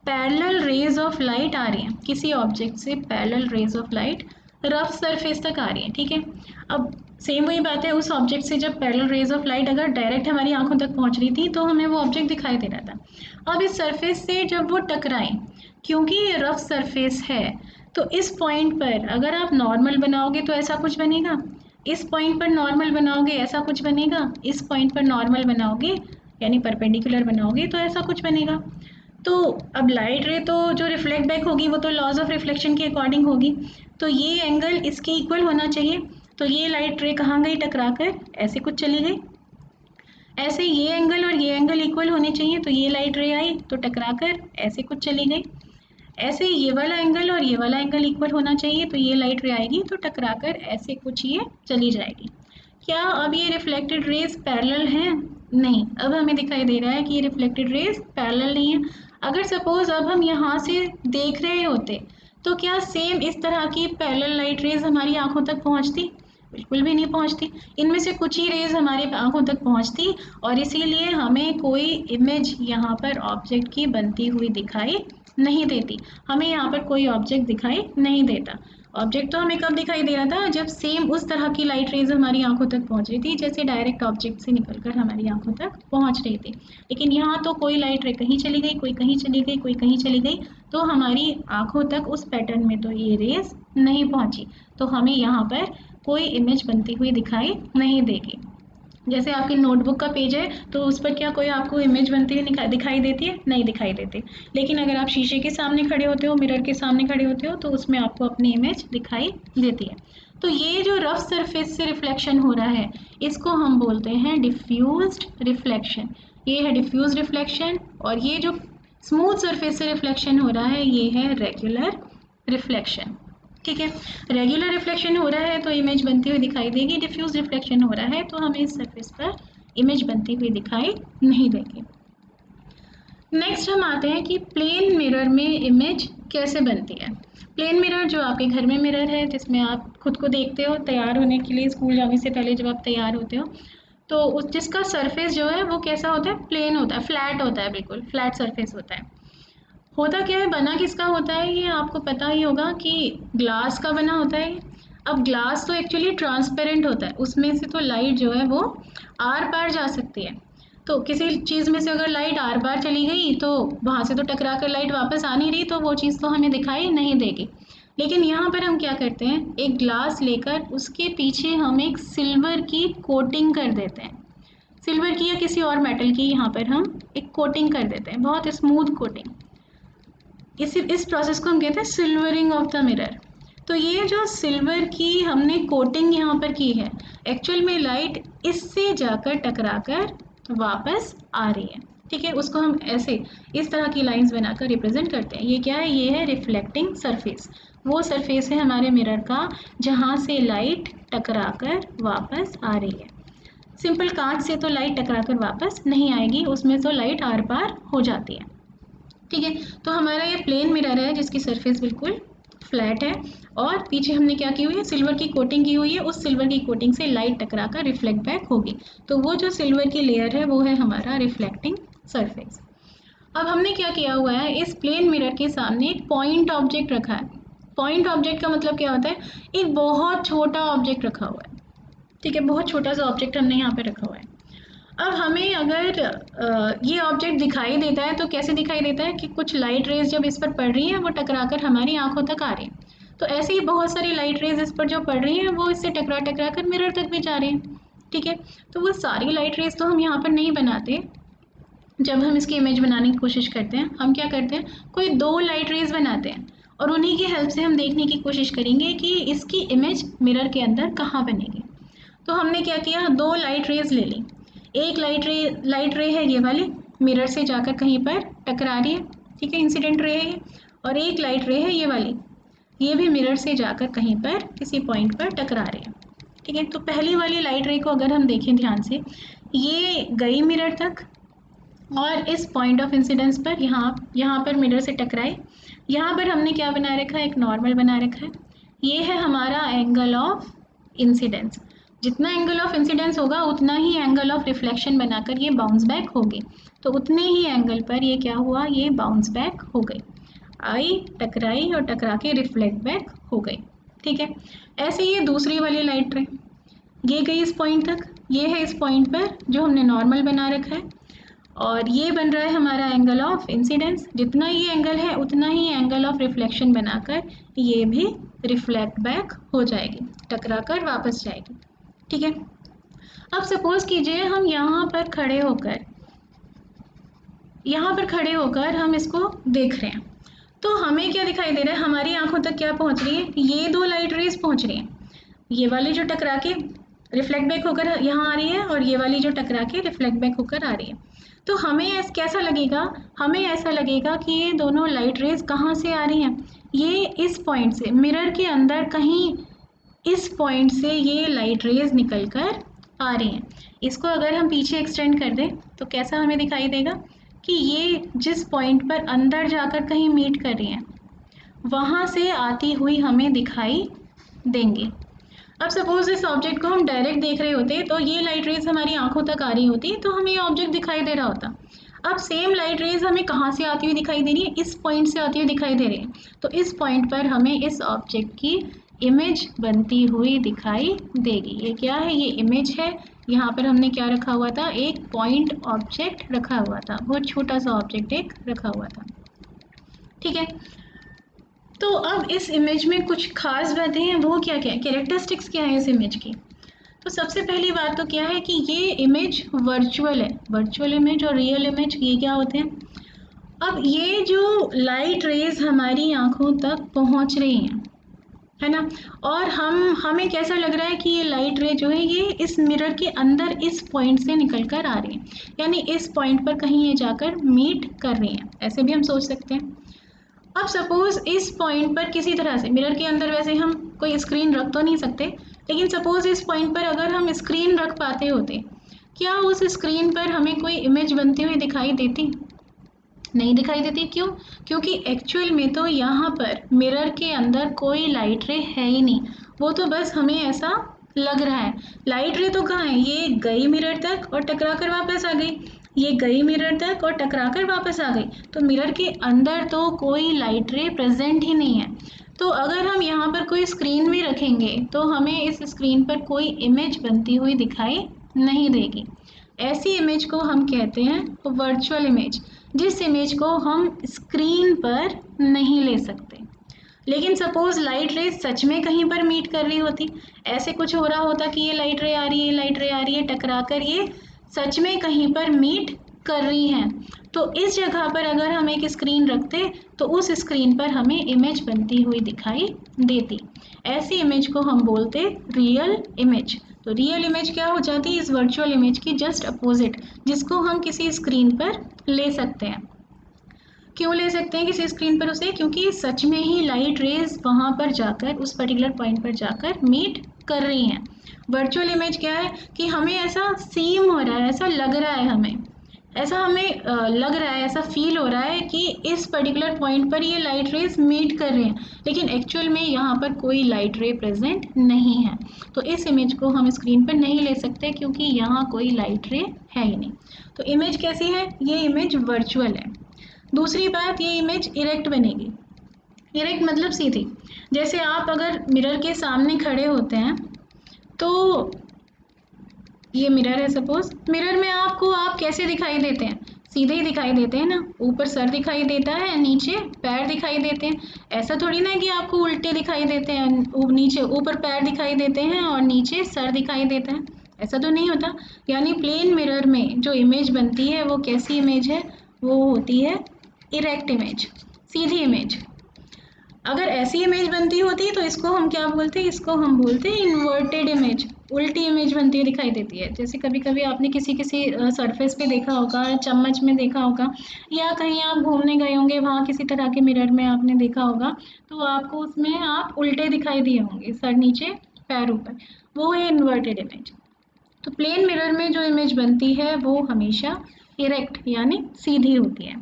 पैरेलल रेज ऑफ लाइट आ रही हैं, किसी ऑब्जेक्ट से parallel raise of light rough surface तक आ रही है, ठीक है। अब सेम वही बात है, उस ऑब्जेक्ट से जब पैरेलल रेज ऑफ लाइट अगर डायरेक्ट हमारी आंखों तक पहुंच रही थी तो हमें वो ऑब्जेक्ट दिखाई दे रहा था। अब इस सरफेस से जब वो टकराए, क्योंकि ये रफ सरफेस है, तो इस पॉइंट पर अगर आप नॉर्मल बनाओगे तो ऐसा कुछ बनेगा, इस पॉइंट पर नॉर्मल बनाओगे ऐसा कुछ बनेगा, इस पॉइंट पर नॉर्मल बनाओगे यानी परपेंडिकुलर बनाओगे तो ऐसा कुछ बनेगा। तो अब लाइट रे तो जो रिफ्लेक्ट बैक होगी वो तो लॉज ऑफ रिफ्लेक्शन के अकॉर्डिंग होगी, तो ये एंगल इसके इक्वल होना चाहिए। तो ये लाइट रे कहाँ गई, टकरा कर ऐसे कुछ चली गई। ऐसे ये एंगल और ये एंगल इक्वल होने चाहिए, तो ये लाइट रे आई तो टकरा कर ऐसे कुछ चली गई। ऐसे ये वाला एंगल और ये वाला एंगल इक्वल होना चाहिए, तो ये लाइट रे आएगी तो टकरा कर ऐसे कुछ ये चली जाएगी। क्या अब ये रिफ्लेक्टेड रेज पैरेलल हैं? नहीं, अब हमें दिखाई दे रहा है कि ये रिफ्लेक्टेड रेज पैरेलल नहीं है। अगर सपोज अब हम यहाँ से देख रहे होते तो क्या सेम इस तरह की पैरेलल लाइट रेज हमारी आंखों तक पहुँचती? बिल्कुल भी नहीं पहुँचती। इनमें से कुछ ही रेज हमारे आंखों तक पहुँचती और इसीलिए हमें कोई इमेज यहाँ पर ऑब्जेक्ट की बनती हुई दिखाई नहीं देती। हमें यहाँ पर कोई ऑब्जेक्ट दिखाई नहीं देता। ऑब्जेक्ट तो हमें कब दिखाई दे रहा था, जब सेम उस तरह की लाइट रेज हमारी आंखों तक पहुंच रही थी जैसे डायरेक्ट ऑब्जेक्ट से निकलकर हमारी आंखों तक पहुंच रही थी। लेकिन यहाँ तो कोई लाइट रे कहीं चली गई, कोई कहीं चली गई, कोई कहीं चली गई, तो हमारी आंखों तक उस पैटर्न में तो ये रेज नहीं पहुंची, तो हमें यहाँ पर कोई इमेज बनती हुई दिखाई नहीं देगी। जैसे आपकी नोटबुक का पेज है तो उस पर क्या कोई आपको इमेज बनती हुई दिखाई देती है? नहीं दिखाई देती। लेकिन अगर आप शीशे के सामने खड़े होते हो, मिरर के सामने खड़े होते हो, तो उसमें आपको अपनी इमेज दिखाई देती है। तो ये जो रफ सरफेस से रिफ्लेक्शन हो रहा है इसको हम बोलते हैं डिफ्यूज्ड रिफ्लेक्शन। ये है डिफ्यूज रिफ्लेक्शन। और ये जो स्मूथ सरफेस से रिफ्लेक्शन हो रहा है ये है रेगुलर रिफ्लेक्शन। ठीक है, रेगुलर रिफ्लेक्शन हो रहा है तो इमेज बनती हुई दिखाई देगी, डिफ्यूज रिफ्लेक्शन हो रहा है तो हमें इस सरफेस पर इमेज बनती हुई दिखाई नहीं देगी। नेक्स्ट हम आते हैं कि प्लेन मिरर में इमेज कैसे बनती है। प्लेन मिरर जो आपके घर में मिरर है जिसमें आप खुद को देखते हो तैयार होने के लिए, स्कूल जाने से पहले जब आप तैयार होते हो, तो उस जिसका सरफेस जो है वो कैसा होता है, प्लेन होता है, फ्लैट होता है, बिल्कुल फ्लैट सरफेस होता है। होता क्या है, बना किसका होता है ये आपको पता ही होगा कि ग्लास का बना होता है। अब ग्लास तो एक्चुअली ट्रांसपेरेंट होता है, उसमें से तो लाइट जो है वो आर पार जा सकती है। तो किसी चीज़ में से अगर लाइट आर पार चली गई तो वहाँ से तो टकरा कर लाइट वापस आ नहीं रही, तो वो चीज़ तो हमें दिखाई नहीं देगी। लेकिन यहाँ पर हम क्या करते हैं, एक ग्लास लेकर उसके पीछे हम एक सिल्वर की कोटिंग कर देते हैं। सिल्वर की या किसी और मेटल की यहाँ पर हम एक कोटिंग कर देते हैं, बहुत स्मूथ कोटिंग। इस प्रोसेस को हम कहते हैं सिल्वरिंग ऑफ द मिरर। तो ये जो सिल्वर की हमने कोटिंग यहाँ पर की है, एक्चुअल में लाइट इससे जाकर टकराकर वापस आ रही है। ठीक है, उसको हम ऐसे इस तरह की लाइंस बनाकर रिप्रेजेंट करते हैं। ये क्या है, ये है रिफ्लेक्टिंग सरफेस। वो सरफेस है हमारे मिरर का जहाँ से लाइट टकराकर वापस आ रही है। सिंपल कांच से तो लाइट टकराकर वापस नहीं आएगी, उसमें तो लाइट आर पार हो जाती है। ठीक है, तो हमारा ये प्लेन मिरर है जिसकी सरफेस बिल्कुल फ्लैट है और पीछे हमने क्या की हुई है, सिल्वर की कोटिंग की हुई है। उस सिल्वर की कोटिंग से लाइट टकरा कर रिफ्लेक्ट बैक होगी, तो वो जो सिल्वर की लेयर है वो है हमारा रिफ्लेक्टिंग सरफेस। अब हमने क्या किया हुआ है, इस प्लेन मिरर के सामने एक पॉइंट ऑब्जेक्ट रखा है। पॉइंट ऑब्जेक्ट का मतलब क्या होता है, एक बहुत छोटा ऑब्जेक्ट रखा हुआ है। ठीक है, बहुत छोटा सा ऑब्जेक्ट हमने यहाँ पे रखा हुआ है। अब हमें अगर ये ऑब्जेक्ट दिखाई देता है तो कैसे दिखाई देता है कि कुछ लाइट रेज जब इस पर पड़ रही हैं वो टकराकर हमारी आंखों तक आ रही हैं। तो ऐसे ही बहुत सारी लाइट रेज इस पर जो पड़ रही हैं वो इससे टकरा टकरा कर मिरर तक भी जा रही हैं। ठीक है, तो वो सारी लाइट रेज तो हम यहाँ पर नहीं बनाते। जब हम इसकी इमेज बनाने की कोशिश करते हैं हम क्या करते हैं, कोई दो लाइट रेज बनाते हैं और उन्हीं की हेल्प से हम देखने की कोशिश करेंगे कि इसकी इमेज मिरर के अंदर कहाँ बनेगी। तो हमने क्या किया, दो लाइट रेज ले ली। एक लाइट रे है ये वाली, मिरर से जाकर कहीं पर टकरा रही है। ठीक है, इंसिडेंट रे है ये। और एक लाइट रे है ये वाली, ये भी मिरर से जाकर कहीं पर किसी पॉइंट पर टकरा रही है। ठीक है, तो पहली वाली लाइट रे को अगर हम देखें ध्यान से, ये गई मिरर तक और इस पॉइंट ऑफ इंसिडेंस पर यहाँ पर मिरर से टकराई। यहाँ पर हमने क्या बना रखा है, एक नॉर्मल बना रखा है। ये है हमारा एंगल ऑफ इंसिडेंस। जितना एंगल ऑफ इंसिडेंस होगा उतना ही एंगल ऑफ रिफ्लेक्शन बनाकर ये बाउंस बैक होगी। तो उतने ही एंगल पर ये क्या हुआ, ये बाउंस बैक हो गई, आई टकराई और टकरा के रिफ्लेक्ट बैक हो गई। ठीक है। ऐसे ये दूसरी वाली लाइट रे, ये गई इस पॉइंट तक, ये है इस पॉइंट पर जो हमने नॉर्मल बना रखा है, और ये बन रहा है हमारा एंगल ऑफ इंसिडेंस। जितना ये एंगल है उतना ही एंगल ऑफ रिफ्लेक्शन बनाकर ये भी रिफ्लेक्ट बैक हो जाएगी, टकरा कर वापस जाएगी, ठीक है। अब सपोज कीजिए हम यहाँ पर खड़े होकर हम इसको देख रहे हैं, तो हमें क्या दिखाई दे रहा है, हमारी आंखों तक क्या पहुँच रही है, ये दो लाइट रेज पहुँच रही हैं, ये वाली जो टकरा के रिफ्लेक्ट बैक होकर यहाँ आ रही है और ये वाली जो टकरा के रिफ्लेक्ट बैक होकर आ रही है। तो हमें कैसा लगेगा, हमें ऐसा लगेगा कि ये दोनों लाइट रेज कहाँ से आ रही हैं, ये इस पॉइंट से, मिरर के अंदर कहीं इस पॉइंट से ये लाइट रेज निकल कर आ रही हैं। इसको अगर हम पीछे एक्सटेंड कर दें तो कैसा हमें दिखाई देगा कि ये जिस पॉइंट पर अंदर जाकर कहीं मीट कर रही हैं वहाँ से आती हुई हमें दिखाई देंगी। अब सपोज इस ऑब्जेक्ट को हम डायरेक्ट देख रहे होते तो ये लाइट रेज हमारी आंखों तक आ रही होती तो हमें ये ऑब्जेक्ट दिखाई दे रहा होता। अब सेम लाइट रेज हमें कहाँ से आती हुई दिखाई दे रही है, इस पॉइंट से आती हुई दिखाई दे रही है, तो इस पॉइंट पर हमें इस ऑब्जेक्ट की इमेज बनती हुई दिखाई देगी। ये क्या है, ये इमेज है। यहाँ पर हमने क्या रखा हुआ था, एक पॉइंट ऑब्जेक्ट रखा हुआ था, बहुत छोटा सा ऑब्जेक्ट एक रखा हुआ था, ठीक है। तो अब इस इमेज में कुछ खास बातें हैं, वो क्या क्या है, कैरेक्टरिस्टिक्स क्या है इस इमेज की। तो सबसे पहली बात तो क्या है कि ये इमेज वर्चुअल है। वर्चुअल इमेज और रियल इमेज ये क्या होते हैं। अब ये जो लाइट रेज हमारी आंखों तक पहुंच रही हैं, है ना, और हमें कैसा लग रहा है कि ये लाइट रे जो है ये इस मिरर के अंदर इस पॉइंट से निकल कर आ रही है, यानी इस पॉइंट पर कहीं ये जाकर मीट कर रही हैं, ऐसे भी हम सोच सकते हैं। अब सपोज इस पॉइंट पर किसी तरह से मिरर के अंदर, वैसे हम कोई स्क्रीन रख तो नहीं सकते, लेकिन सपोज इस पॉइंट पर अगर हम स्क्रीन रख पाते होते, क्या उस स्क्रीन पर हमें कोई इमेज बनती हुई दिखाई देती, नहीं दिखाई देती। क्यों, क्योंकि एक्चुअल में तो यहाँ पर मिरर के अंदर कोई लाइट रे है ही नहीं, वो तो बस हमें ऐसा लग रहा है। लाइट रे तो कहाँ है, ये गई मिरर तक और टकरा कर वापस आ गई, ये गई मिरर तक और टकरा कर वापस आ गई, तो मिरर के अंदर तो कोई लाइट रे प्रेजेंट ही नहीं है। तो अगर हम यहाँ पर कोई स्क्रीन भी रखेंगे तो हमें इस स्क्रीन पर कोई इमेज बनती हुई दिखाई नहीं देगी। ऐसी इमेज को हम कहते हैं वर्चुअल इमेज, जिस इमेज को हम स्क्रीन पर नहीं ले सकते। लेकिन सपोज लाइट रे सच में कहीं पर मीट कर रही होती, ऐसे कुछ हो रहा होता कि ये लाइट रे आ रही है, लाइट रे आ रही है, टकरा कर ये सच में कहीं पर मीट कर रही हैं, तो इस जगह पर अगर हम एक स्क्रीन रखते तो उस स्क्रीन पर हमें इमेज बनती हुई दिखाई देती। ऐसी इमेज को हम बोलते रियल इमेज। तो रियल इमेज क्या हो जाती है, इस वर्चुअल इमेज की जस्ट अपोजिट, जिसको हम किसी स्क्रीन पर ले सकते हैं। क्यों ले सकते हैं किसी स्क्रीन पर उसे, क्योंकि सच में ही लाइट रेज वहाँ पर जाकर उस पर्टिकुलर पॉइंट पर जाकर मीट कर रही हैं। वर्चुअल इमेज क्या है कि हमें ऐसा सीम हो रहा है, ऐसा लग रहा है, हमें ऐसा हमें लग रहा है, ऐसा फील हो रहा है कि इस पर्टिकुलर पॉइंट पर ये लाइट रेज मीट कर रहे हैं, लेकिन एक्चुअल में यहाँ पर कोई लाइट रे प्रेजेंट नहीं है। तो इस इमेज को हम स्क्रीन पर नहीं ले सकते क्योंकि यहाँ कोई लाइट रे है ही नहीं। तो इमेज कैसी है, ये इमेज वर्चुअल है। दूसरी बात, ये इमेज इरेक्ट बनेगी। इरेक्ट मतलब सीधी। जैसे आप अगर मिरर के सामने खड़े होते हैं तो ये मिरर है, सपोज मिरर में आपको आप कैसे दिखाई देते हैं, सीधे ही दिखाई देते हैं ना, ऊपर सर दिखाई देता है, नीचे पैर दिखाई देते हैं। ऐसा थोड़ी ना कि आपको उल्टे दिखाई देते हैं, नीचे ऊपर पैर दिखाई देते हैं और नीचे सर दिखाई देता है, ऐसा तो नहीं होता। यानी प्लेन मिरर में जो इमेज बनती है वो कैसी इमेज है, वो होती है इरेक्ट इमेज, सीधी इमेज। अगर ऐसी इमेज बनती होती तो इसको हम क्या बोलते हैं, इसको हम बोलते हैं इन्वर्टेड इमेज, उल्टी इमेज बनती हुई दिखाई देती है। जैसे कभी कभी आपने किसी किसी सरफेस पे देखा होगा, चम्मच में देखा होगा, या कहीं आप घूमने गए होंगे वहाँ किसी तरह के मिरर में आपने देखा होगा, तो आपको उसमें आप उल्टे दिखाई दिए होंगे, सर नीचे पैर ऊपर, वो है इन्वर्टेड इमेज। तो प्लेन मिरर में जो इमेज बनती है वो हमेशा इरेक्ट यानी सीधी होती है।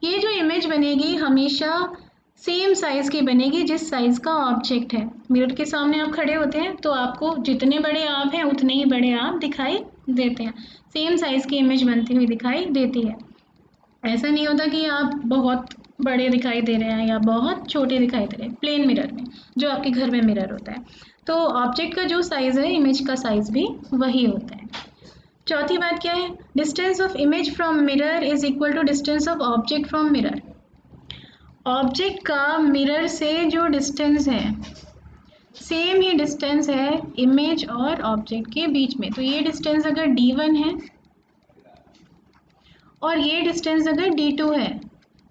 ये जो इमेज बनेगी हमेशा सेम साइज़ की बनेगी जिस साइज़ का ऑब्जेक्ट है। मिरर के सामने आप खड़े होते हैं तो आपको जितने बड़े आप हैं उतने ही बड़े आप दिखाई देते हैं, सेम साइज़ की इमेज बनती हुई दिखाई देती है। ऐसा नहीं होता कि आप बहुत बड़े दिखाई दे रहे हैं या बहुत छोटे दिखाई दे रहे हैं प्लेन मिरर में, जो आपके घर में मिरर होता है। तो ऑब्जेक्ट का जो साइज़ है इमेज का साइज़ भी वही होता है। चौथी बात क्या है, distance of image from mirror is equal to distance of object from mirror. Object का मिरर से जो डिस्टेंस है सेम ही डिस्टेंस है इमेज और ऑब्जेक्ट के बीच में। तो ये डिस्टेंस अगर d1 है और ये डिस्टेंस अगर d2 है,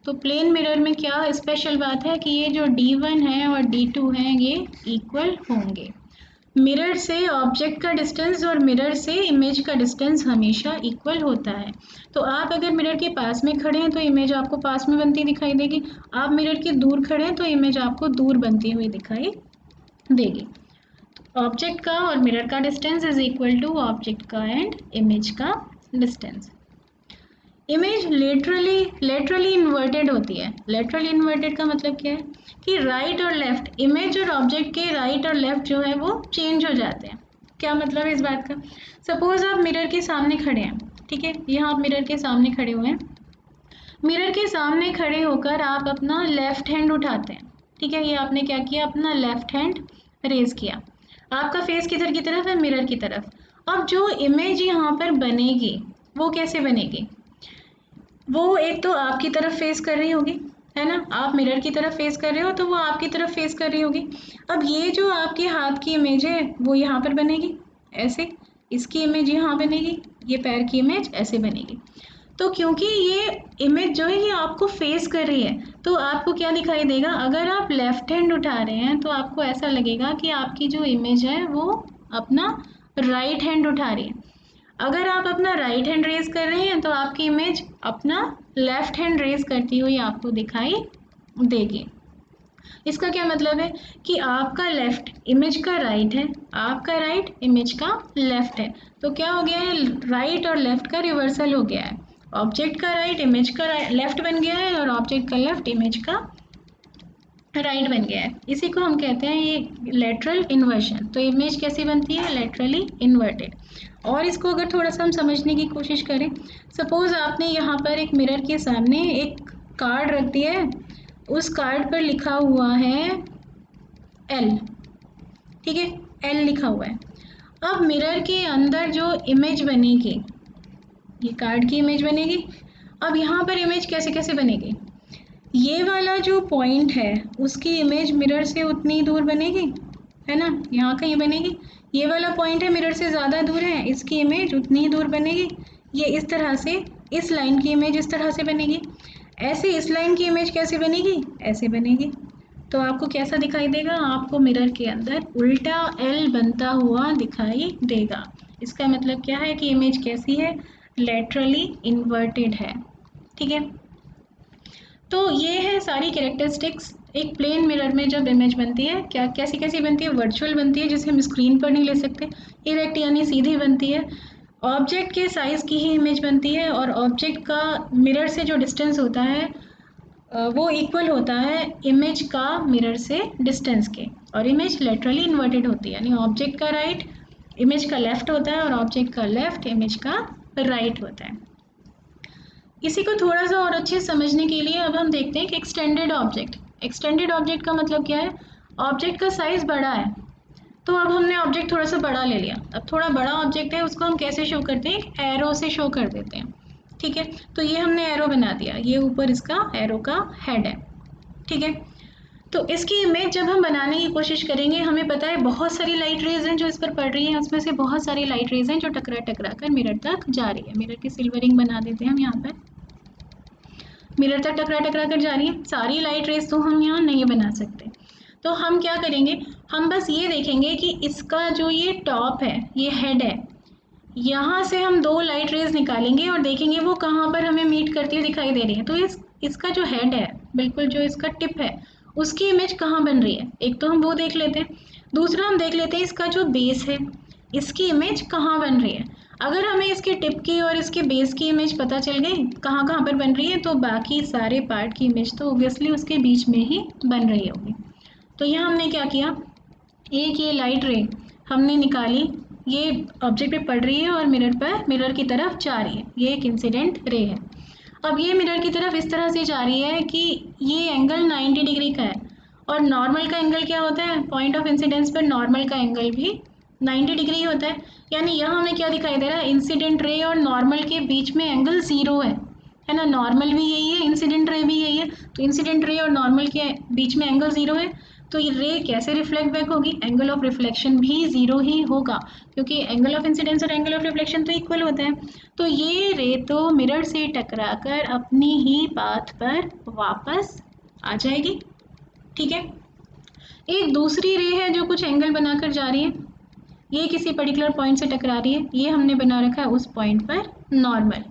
तो प्लेन मिरर में क्या स्पेशल बात है कि ये जो d1 है और d2 है ये इक्वल होंगे। मिरर से ऑब्जेक्ट का डिस्टेंस और मिरर से इमेज का डिस्टेंस हमेशा इक्वल होता है। तो आप अगर मिरर के पास में खड़े हैं तो इमेज आपको पास में बनती दिखाई देगी, आप मिरर के दूर खड़े हैं तो इमेज आपको दूर बनती हुई दिखाई देगी। ऑब्जेक्ट का और मिरर का distance is equal to object का एंड इमेज का डिस्टेंस। इमेज लेटरली इन्वर्टेड होती है। लेटरली इन्वर्टेड का मतलब क्या है कि राइट और लेफ्ट, इमेज और ऑब्जेक्ट के राइट और लेफ्ट जो है वो चेंज हो जाते हैं। क्या मतलब है इस बात का, सपोज आप मिरर के सामने खड़े हैं, ठीक है, यहाँ आप मिरर के सामने खड़े हुए हैं। मिरर के सामने खड़े होकर आप अपना लेफ्ट हैंड उठाते हैं, ठीक है, ये आपने क्या किया, अपना लेफ्ट हैंड रेज किया। आपका फेस किधर की तरफ है, मिरर की तरफ। अब जो इमेज यहाँ पर बनेगी वो कैसे बनेगी, वो एक तो आपकी तरफ फेस कर रही होगी, है ना, आप मिरर की तरफ फेस कर रहे हो तो वो आपकी तरफ फेस कर रही होगी। अब ये जो आपके हाथ की इमेज है वो यहाँ पर बनेगी ऐसे, इसकी इमेज यहाँ बनेगी, ये पैर की इमेज ऐसे बनेगी। तो क्योंकि ये इमेज जो है ये आपको फेस कर रही है तो आपको क्या दिखाई देगा, अगर आप लेफ्ट हैंड उठा रहे हैं तो आपको ऐसा लगेगा कि आपकी जो इमेज है वो अपना राइट हैंड उठा रही है। अगर आप अपना राइट हैंड रेज कर रहे हैं तो आपकी इमेज अपना लेफ्ट हैंड रेज करती हुई आपको दिखाई देगी। इसका क्या मतलब है कि आपका लेफ्ट इमेज का राइट है, आपका राइट इमेज का लेफ्ट है। तो क्या हो गया है, राइट और लेफ्ट का रिवर्सल हो गया है। ऑब्जेक्ट का राइट इमेज का लेफ्ट बन गया है और ऑब्जेक्ट का लेफ्ट इमेज का राइट बन गया है। इसी को हम कहते हैं ये लेटरल इन्वर्शन। तो इमेज कैसी बनती है, लेटरली इन्वर्टेड। और इसको अगर थोड़ा सा हम समझने की कोशिश करें, सपोज आपने यहाँ पर एक मिरर के सामने एक कार्ड रख दिया है, उस कार्ड पर लिखा हुआ है एल, ठीक है, एल लिखा हुआ है। अब मिरर के अंदर जो इमेज बनेगी, ये कार्ड की इमेज बनेगी। अब यहाँ पर इमेज कैसे कैसे बनेगी, ये वाला जो पॉइंट है उसकी इमेज मिरर से उतनी दूर बनेगी, है ना, यहाँ कहीं बनेगी। ये वाला पॉइंट है मिरर से ज़्यादा दूर है, इसकी इमेज उतनी ही दूर बनेगी। ये इस तरह से, इस लाइन की इमेज इस तरह से बनेगी। ऐसे इस लाइन की इमेज कैसे बनेगी, ऐसे बनेगी। तो आपको कैसा दिखाई देगा, आपको मिरर के अंदर उल्टा एल बनता हुआ दिखाई देगा। इसका मतलब क्या है कि इमेज कैसी है, लेटरली इन्वर्टेड है, ठीक है। तो ये है सारी कैरेक्टरिस्टिक्स एक प्लेन मिरर में जब इमेज बनती है, क्या कैसी कैसी बनती है, वर्चुअल बनती है जिसे हम स्क्रीन पर नहीं ले सकते, इरेक्ट यानी सीधी बनती है, ऑब्जेक्ट के साइज़ की ही इमेज बनती है, और ऑब्जेक्ट का मिरर से जो डिस्टेंस होता है वो इक्वल होता है इमेज का मिरर से डिस्टेंस के, और इमेज लेटरली इन्वर्टेड होती है, यानी ऑब्जेक्ट का राइट इमेज का लेफ्ट होता है और ऑब्जेक्ट का लेफ्ट इमेज का राइट होता है। इसी को थोड़ा सा और अच्छे समझने के लिए अब हम देखते हैं कि एक्सटेंडेड ऑब्जेक्ट। एक्सटेंडेड ऑब्जेक्ट का मतलब क्या है, ऑब्जेक्ट का साइज़ बड़ा है, तो अब हमने ऑब्जेक्ट थोड़ा सा बड़ा ले लिया। अब थोड़ा बड़ा ऑब्जेक्ट है उसको हम कैसे शो करते हैं, एक एरो से शो कर देते हैं, ठीक है। तो ये हमने एरो बना दिया, ये ऊपर इसका एरो का हेड है, ठीक है। तो इसकी इमेज जब हम बनाने की कोशिश करेंगे, हमें पता है बहुत सारी लाइट रेज हैं जो इस पर पड़ रही हैं, उसमें से बहुत सारी लाइट रेज हैं जो टकरा टकरा कर मिरर तक जा रही है। मिरर की सिल्वरिंग बना देते हैं हम यहाँ पर, मिरर तक टकरा टकरा कर जा रही है। सारी लाइट रेज तो हम यहाँ नहीं बना सकते, तो हम क्या करेंगे, हम बस ये देखेंगे कि इसका जो ये टॉप है, ये हेड है, यहाँ से हम दो लाइट रेज निकालेंगे और देखेंगे वो कहाँ पर हमें मीट करती हुई दिखाई दे रही है। तो इसका जो हेड है, बिल्कुल जो इसका टिप है, उसकी इमेज कहाँ बन रही है, एक तो हम वो देख लेते हैं। दूसरा हम देख लेते हैं इसका जो बेस है, इसकी इमेज कहाँ बन रही है। अगर हमें इसके टिप की और इसके बेस की इमेज पता चल गई कहाँ कहाँ पर बन रही है, तो बाकी सारे पार्ट की इमेज तो ऑब्वियसली उसके बीच में ही बन रही होगी। तो यहाँ हमने क्या किया, एक ये लाइट रे हमने निकाली, ये ऑब्जेक्ट पे पड़ रही है और मिरर पर, मिरर की तरफ जा रही है, ये एक इंसिडेंट रे है। अब ये मिरर की तरफ इस तरह से जा रही है कि ये एंगल 90 डिग्री का है, और नॉर्मल का एंगल क्या होता है, पॉइंट ऑफ इंसिडेंस पर नॉर्मल का एंगल भी 90 डिग्री होता है। यानी यहाँ हमें क्या दिखाई दे रहा है, इंसिडेंट रे और नॉर्मल के बीच में एंगल 0 है ना। नॉर्मल भी यही है, इंसिडेंट रे भी यही है, तो इंसिडेंट रे और नॉर्मल के बीच में एंगल 0 है। तो ये रे कैसे रिफ्लेक्ट बैक होगी, एंगल ऑफ रिफ्लेक्शन भी 0 ही होगा, क्योंकि एंगल ऑफ इंसिडेंस और एंगल ऑफ रिफ्लेक्शन तो इक्वल होता है। तो ये रे तो मिरर से टकराकर अपनी ही पाथ पर वापस आ जाएगी। ठीक है, एक दूसरी रे है जो कुछ एंगल बनाकर जा रही है, ये किसी पर्टिकुलर पॉइंट से टकरा रही है, ये हमने बना रखा है उस पॉइंट पर नॉर्मल।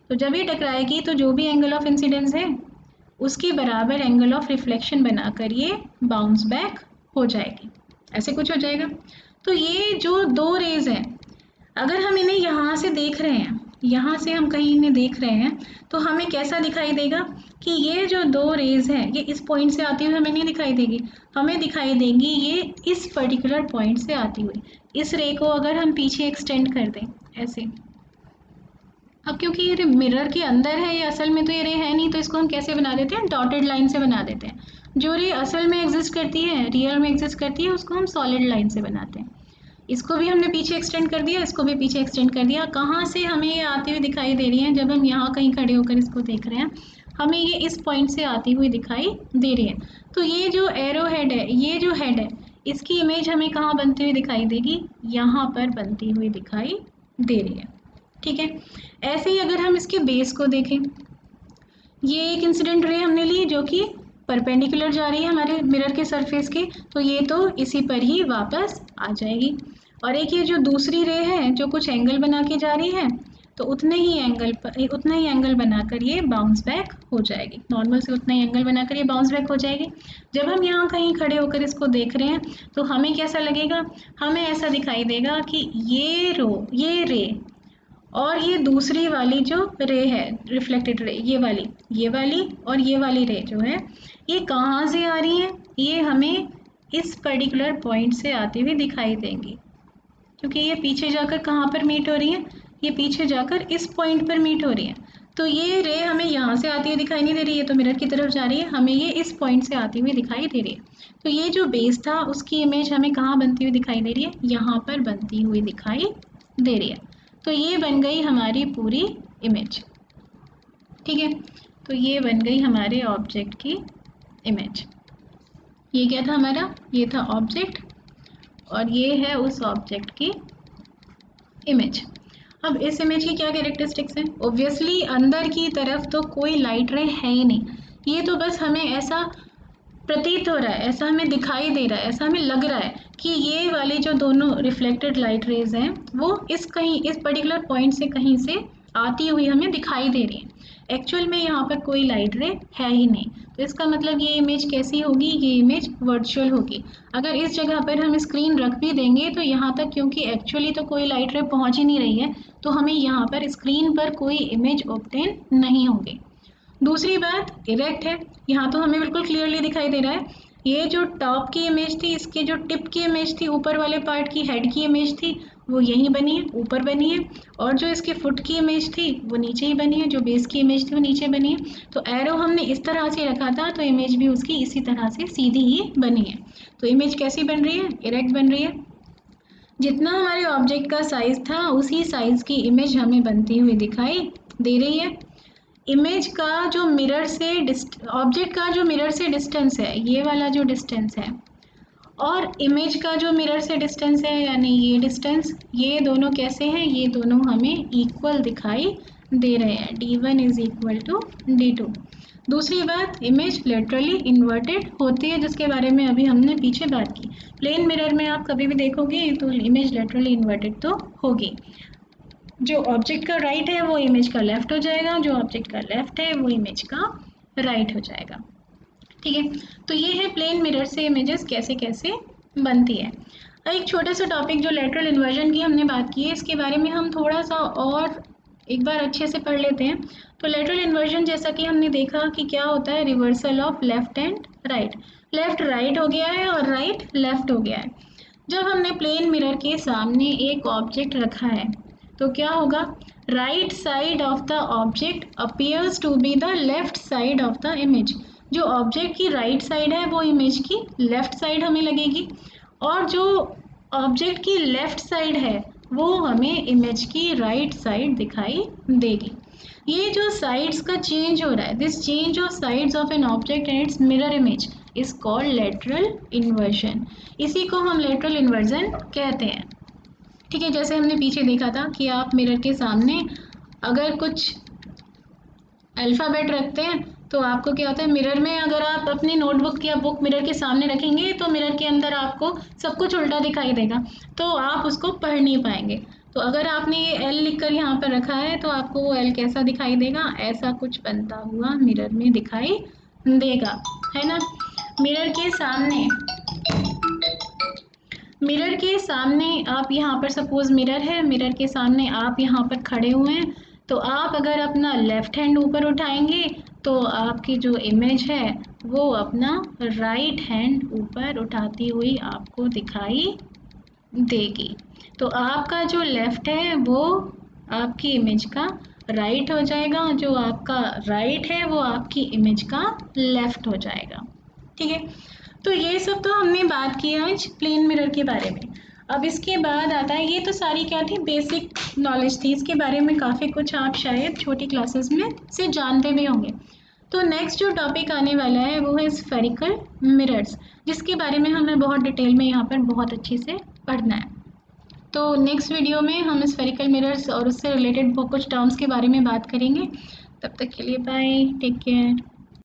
तो जब ये टकराएगी तो जो भी एंगल ऑफ इंसिडेंस है उसके बराबर एंगल ऑफ रिफ्लेक्शन बनाकर ये बाउंस बैक हो जाएगी, ऐसे कुछ हो जाएगा। तो ये जो दो रेज हैं, अगर हम इन्हें यहाँ से देख रहे हैं, यहाँ से हम कहीं इन्हें देख रहे हैं, तो हमें कैसा दिखाई देगा कि ये जो दो रेज हैं ये इस पॉइंट से आती हुई हमें नहीं दिखाई देगी, हमें दिखाई देंगी ये इस पर्टिकुलर पॉइंट से आती हुई। इस रे को अगर हम पीछे एक्सटेंड कर दें ऐसे, अब क्योंकि ये मिरर के अंदर है, ये असल में तो ये रे है नहीं, तो इसको हम कैसे बना देते हैं, डॉटेड लाइन से बना देते हैं। जो रे असल में एग्जिस्ट करती है, रियल में एग्जिस्ट करती है, उसको हम सॉलिड लाइन से बनाते हैं। इसको भी हमने पीछे एक्सटेंड कर दिया, इसको भी पीछे एक्सटेंड कर दिया। कहाँ से हमें ये आती हुई दिखाई दे रही है, जब हम यहाँ कहीं खड़े होकर इसको देख रहे हैं, हमें ये इस पॉइंट से आती हुई दिखाई दे रही है। तो ये जो एरो हेड है, ये जो हेड है, इसकी इमेज हमें कहाँ बनती हुई दिखाई देगी, यहाँ पर बनती हुई दिखाई दे रही है। ठीक है, ऐसे ही अगर हम इसके बेस को देखें, ये एक इंसिडेंट रे हमने ली जो कि परपेंडिकुलर जा रही है हमारे मिरर के सरफेस के, तो ये तो इसी पर ही वापस आ जाएगी। और एक ये जो दूसरी रे है जो कुछ एंगल बना के जा रही है, तो उतने ही एंगल बनाकर ये बाउंस बैक हो जाएगी, नॉर्मल से उतना ही एंगल बनाकर ये बाउंस बैक हो जाएगी। जब हम यहाँ कहीं खड़े होकर इसको देख रहे हैं तो हमें कैसा लगेगा, हमें ऐसा दिखाई देगा कि ये रे और ये दूसरी वाली जो रे है, रिफ्लेक्टेड रे, ये वाली और ये वाली रे जो है, ये कहाँ से आ रही है, ये हमें इस पर्टिकुलर पॉइंट से आती हुई दिखाई देंगी, क्योंकि ये पीछे जाकर कहाँ पर मीट हो रही है, ये पीछे जाकर इस पॉइंट पर मीट हो रही है। तो ये रे हमें यहाँ से आती हुई दिखाई नहीं दे रही है, तो मिरर की तरफ जा रही है, हमें ये इस पॉइंट से आती हुई दिखाई दे रही है। तो ये जो बेस था उसकी इमेज हमें कहाँ बनती हुई दिखाई दे रही है, यहाँ पर बनती हुई दिखाई दे रही है। तो ये बन गई हमारी पूरी इमेज। ठीक है, तो ये बन गई हमारे ऑब्जेक्ट की इमेज। ये क्या था हमारा, ये था ऑब्जेक्ट, और ये है उस ऑब्जेक्ट की इमेज। अब इस इमेज की क्या कैरेक्टरिस्टिक्स हैं, ऑब्वियसली अंदर की तरफ तो कोई लाइट रे है ही नहीं, ये तो बस हमें ऐसा प्रतीत हो रहा है, ऐसा हमें दिखाई दे रहा है, ऐसा हमें लग रहा है कि ये वाली जो दोनों रिफ्लेक्टेड लाइट रेज हैं वो इस पर्टिकुलर पॉइंट से कहीं से आती हुई हमें दिखाई दे रही है। एक्चुअल में यहाँ पर कोई लाइट रे है ही नहीं, तो इसका मतलब ये इमेज कैसी होगी, ये इमेज वर्चुअल होगी। अगर इस जगह पर हम स्क्रीन रख भी देंगे तो यहाँ तक, क्योंकि एक्चुअली तो कोई लाइट रे पहुँच ही नहीं रही है, तो हमें यहाँ पर स्क्रीन पर कोई इमेज ऑब्टेन नहीं होगी। दूसरी बात इरेक्ट है, यहाँ तो हमें बिल्कुल क्लियरली दिखाई दे रहा है, ये जो टॉप की इमेज थी, इसकी जो टिप की इमेज थी, ऊपर वाले पार्ट की हेड की इमेज थी, वो यहीं बनी है, ऊपर बनी है, और जो इसके फुट की इमेज थी वो नीचे ही बनी है, जो बेस की इमेज थी वो नीचे बनी है। तो एरो हमने इस तरह से रखा था, तो इमेज भी उसकी इसी तरह से सीधी ही बनी है। तो इमेज कैसी बन रही है, इरेक्ट बन रही है। जितना हमारे ऑब्जेक्ट का साइज था उसी साइज की इमेज हमें बनती हुई दिखाई दे रही है। इमेज का जो मिरर से ऑब्जेक्ट का जो मिरर से डिस्टेंस है, ये वाला जो डिस्टेंस है, और इमेज का जो मिरर से डिस्टेंस है यानी ये डिस्टेंस, ये दोनों कैसे हैं, ये दोनों हमें इक्वल दिखाई दे रहे हैं, d1 is equal to d2। दूसरी बात, इमेज लेटरली इन्वर्टेड होती है, जिसके बारे में अभी हमने पीछे बात की। प्लेन मिरर में आप कभी भी देखोगे तो इमेज लेटरली इन्वर्टेड तो होगी, जो ऑब्जेक्ट का राइट है वो इमेज का लेफ्ट हो जाएगा, जो ऑब्जेक्ट का लेफ्ट है वो इमेज का राइट हो जाएगा। ठीक है, तो ये है प्लेन मिरर से इमेजेस कैसे कैसे बनती है। एक छोटा सा टॉपिक जो लेटरल इन्वर्जन की हमने बात की है, इसके बारे में हम थोड़ा सा और एक बार अच्छे से पढ़ लेते हैं। तो लेटरल इन्वर्जन जैसा कि हमने देखा कि क्या होता है, reversal of left and right, left right हो गया है और राइट लेफ्ट हो गया है। जब हमने प्लेन मिरर के सामने एक ऑब्जेक्ट रखा है तो क्या होगा, right side of the object appears to be the left side of the image. जो ऑब्जेक्ट की राइट साइड है वो इमेज की लेफ्ट साइड हमें लगेगी, और जो ऑब्जेक्ट की लेफ्ट साइड है वो हमें इमेज की राइट साइड दिखाई देगी। ये जो साइड्स का चेंज हो रहा है, this change of sides of an object and it's mirror image is called lateral inversion. इसी को हम लेटरल इन्वर्जन कहते हैं। ठीक है, जैसे हमने पीछे देखा था कि आप मिरर के सामने अगर कुछ अल्फ़ाबेट रखते हैं तो आपको क्या होता है, मिरर में अगर आप अपनी नोटबुक या बुक मिरर के सामने रखेंगे तो मिरर के अंदर आपको सब कुछ उल्टा दिखाई देगा, तो आप उसको पढ़ नहीं पाएंगे। तो अगर आपने ये एल लिखकर यहाँ पर रखा है तो आपको वो एल कैसा दिखाई देगा, ऐसा कुछ बनता हुआ मिरर में दिखाई देगा, है ना। मिरर के सामने मिरर के सामने आप यहाँ पर सपोज मिरर है, मिरर के सामने आप यहाँ पर खड़े हुए हैं, तो आप अगर अपना लेफ्ट हैंड ऊपर उठाएंगे तो आपकी जो इमेज है वो अपना राइट हैंड ऊपर उठाती हुई आपको दिखाई देगी। तो आपका जो लेफ्ट है वो आपकी इमेज का राइट हो जाएगा, जो आपका राइट है वो आपकी इमेज का लेफ्ट हो जाएगा। ठीक है, तो ये सब तो हमने बात की आज प्लेन मिरर के बारे में। अब इसके बाद आता है, ये तो सारी क्या थी, बेसिक नॉलेज थी, इसके बारे में काफ़ी कुछ आप शायद छोटी क्लासेस में से जानते भी होंगे। तो नेक्स्ट जो टॉपिक आने वाला है वो है स्फेरिकल मिरर्स, जिसके बारे में हमें बहुत डिटेल में यहाँ पर बहुत अच्छे से पढ़ना है। तो नेक्स्ट वीडियो में हम स्फेरिकल मिरर्स और उससे रिलेटेड कुछ टर्म्स के बारे में बात करेंगे। तब तक के लिए बाय, टेक केयर।